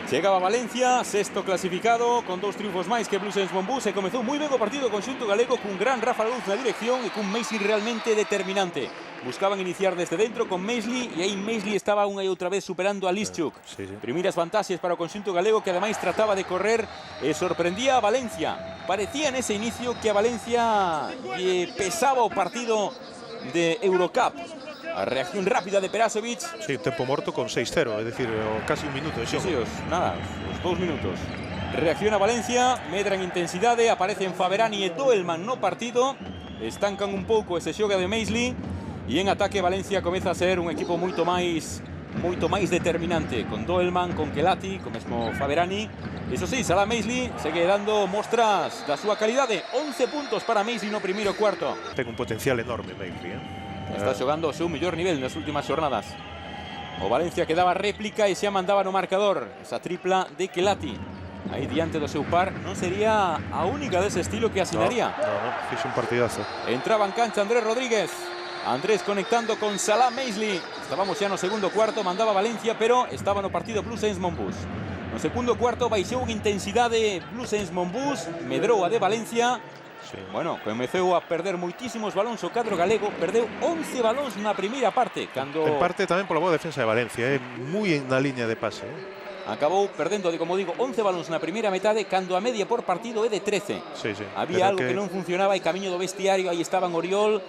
Chegaba Valencia, sexto clasificado, con 2 triunfos máis que Blues Monbus, e comezou moi ben o partido conxunto galego, cun gran Rafa Luz na dirección e cun Maisley realmente determinante. Buscaban iniciar desde dentro con Maisley, e aí Maisley estaba unha e outra vez superando a Lischuk. Primeiras vantaxes para o conxunto galego, que ademais trataba de correr e sorprendía a Valencia. Parecía nese inicio que a Valencia lle pesaba o partido de Eurocup. A reacción rápida de Perasovic. Sí, tempo morto con 6-0, é dicir, casi un minuto de xogo. Sí, os 2 minutos. Reacciona Valencia, medra en intensidade, aparecen Faberani e Doelman no partido, estancan un pouco ese xoga de Maisley, e en ataque Valencia comeza a ser un equipo moito máis determinante, con Doelman, con Kelati, con mesmo Faberani. Iso sí, Salah Maisley segue dando mostras da súa calidade. 11 puntos para Maisley no primeiro cuarto. Ten un potencial enorme Maisley, Está xogando o seu mellor nivel nas últimas xornadas. O Valencia que daba réplica e xa mandaba no marcador. Esa tripla de Kelati aí diante do seu par non sería a única dese estilo que asinaría. No, fixe un partidazo. Entraba en cancha Andrés Rodríguez. Andrés conectando con Salah Maisley. Estábamos xa no segundo cuarto, mandaba Valencia, pero estaba no partido Blues Monbus. No segundo cuarto baixou en intensidade Blues Monbus, medrou a de Valencia. Sí. Bueno, comezou a perder moitísimos balóns o cadro galego, perdeu 11 balóns na primeira parte, cando en parte tamén pola boa defensa de Valencia, moi na liña de pase. Acabou perdendo, como digo, 11 balóns na primeira metade, cando a media por partido é de 13. Sí. Había algo que non funcionaba e camiño do vestiario, aí estaban Oriol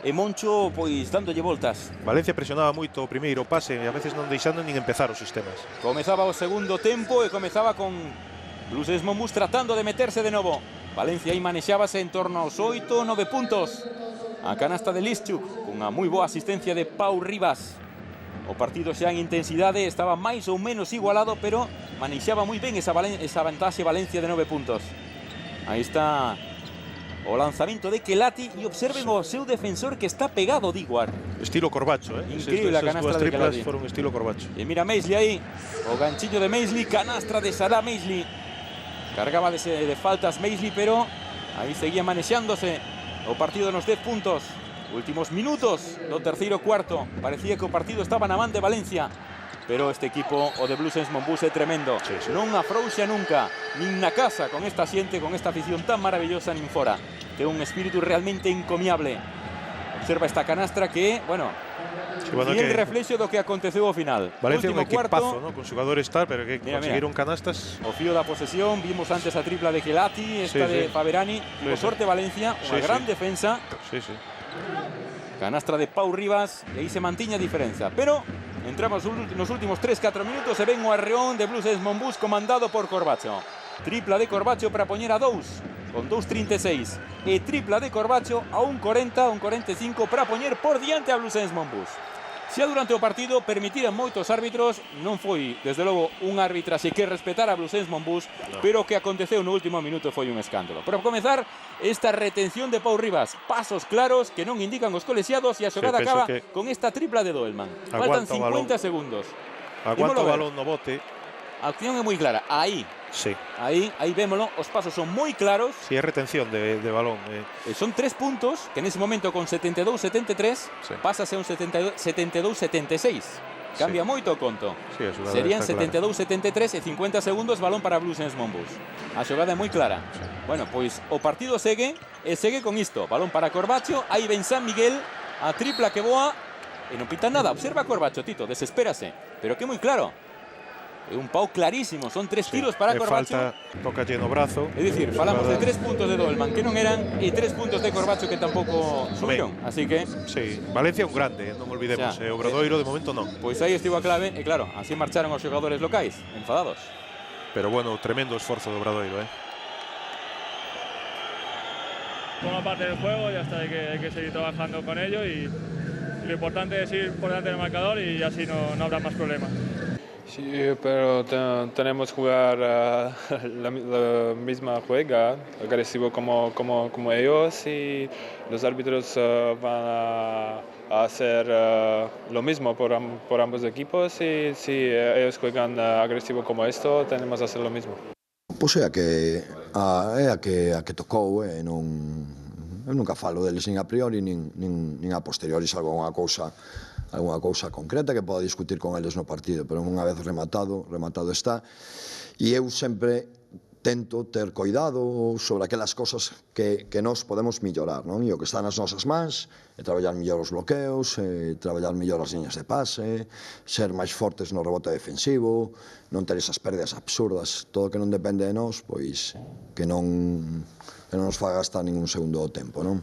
e Moncho, pois dándolle voltas. Valencia presionaba moito o primeiro pase e a veces non deixando nin empezar os sistemas. Comezaba o segundo tempo e comezaba con Blues Monbus tratando de meterse de novo. Valencia aí manexábase en torno aos 8-9 puntos. A canasta de Lischuk, cunha moi boa asistencia de Pau Rivas. O partido xa en intensidade estaba máis ou menos igualado, pero manexaba moi ben esa vantaxe Valencia de 9 puntos. Aí está o lanzamento de Kelati e observen o seu defensor que está pegado, Diguar. Estilo Corbacho, Increíble a canastra de Kelati. Foron estilo Corbacho. E mira Maisley aí, o ganchillo de Maisley, canastra de Salah Maisley. Cargaba de faltas Maisley, pero aí seguía manexándose o partido nos 10 puntos. Últimos minutos do terceiro cuarto. Parecía que o partido estaba na man de Valencia, pero este equipo, o de Blues Monbus, é tremendo. Non afrouxa nunca, nin na casa, con esta xente, con esta afición tan maravillosa, nin fora. Ten un espírito realmente encomiable. Observa esta canastra que, bueno, e el reflexo do que aconteceu ao final. Valencia un equipazo, con xogadores tal, pero que conseguiron canastas. O fío da posesión, vimos antes a tripla de Kelati, esta de Faberani. Por sorte Valencia, unha gran defensa. Canastra de Pau Rivas, e aí se mantiña a diferenza. Pero entramos nos últimos 3-4 minutos e ven o arreón de Blues Monbus comandado por Corbacho. Tripla de Corbacho para poñer a 2, con 2.36. E tripla de Corbacho a 1.40, 1.45 para poñer por diante a Blues Monbus. Xa durante o partido permitiran moitos árbitros, non foi, desde logo, un arbitraxe que respetara a Blues Monbus, pero o que aconteceu no último minuto foi un escándalo. Por comezar, esta retención de Pau Rivas, pasos claros que non indican os colexiados, e a xogada acaba con esta tripla de Doelman. Faltan 50 segundos. Aguanta o balón no bote. A acción é moi clara, aí. Sí. Aí vémolo, os pasos son moi claros. Si, é retención de balón. Son 3 puntos, que nese momento con 72-73 pásase a un 72-76. Cambia moito o conto. Serían 72-73 e 50 segundos, balón para Blues Monbus. A xogada é moi clara. Bueno, pois o partido segue, e segue con isto. Balón para Corbacho, aí ven San Miguel, a tripla que boa, e non pita nada. Observa Corbacho, Tito, desespérase. Pero que moi claro. É un pau clarísimo, son 3 tiros para Corbacho. Falta, toca lleno brazo. É dicir, falamos de 3 puntos de Doelman que non eran, e 3 puntos de Corbacho que tampouco subiron. Así que... Sí, Valencia é un grande, non olvidemos. O Obradoiro de momento non. Pois aí estivo a clave, e claro, así marcharon os xogadores locais, enfadados. Pero bueno, tremendo esforzo do Obradoiro, Forma parte del juego, ya está, hay que seguir trabajando con ello, y lo importante es ir por delante del marcador y así no habrá más problemas. Sí, pero tenemos que jugar la misma juega, agresivo como ellos, y los árbitros van a hacer lo mismo por ambos equipos, y si ellos juegan agresivo como esto, tenemos que hacer lo mismo. Pois é a que tocou, eu nunca falo deles nin a priori nin a posteriori, salvo unha cousa algunha cousa concreta que poda discutir con eles no partido, pero unha vez rematado está. E eu sempre tento ter cuidado sobre aquelas cosas que nós podemos mellorar, non? E o que está nas nosas mans é traballar mellor os bloqueos, traballar mellor as liñas de pase, ser máis fortes no rebote defensivo, non ter esas pérdidas absurdas. Todo o que non depende de nós, pois que non nos faga gastar ningún segundo do tempo, non?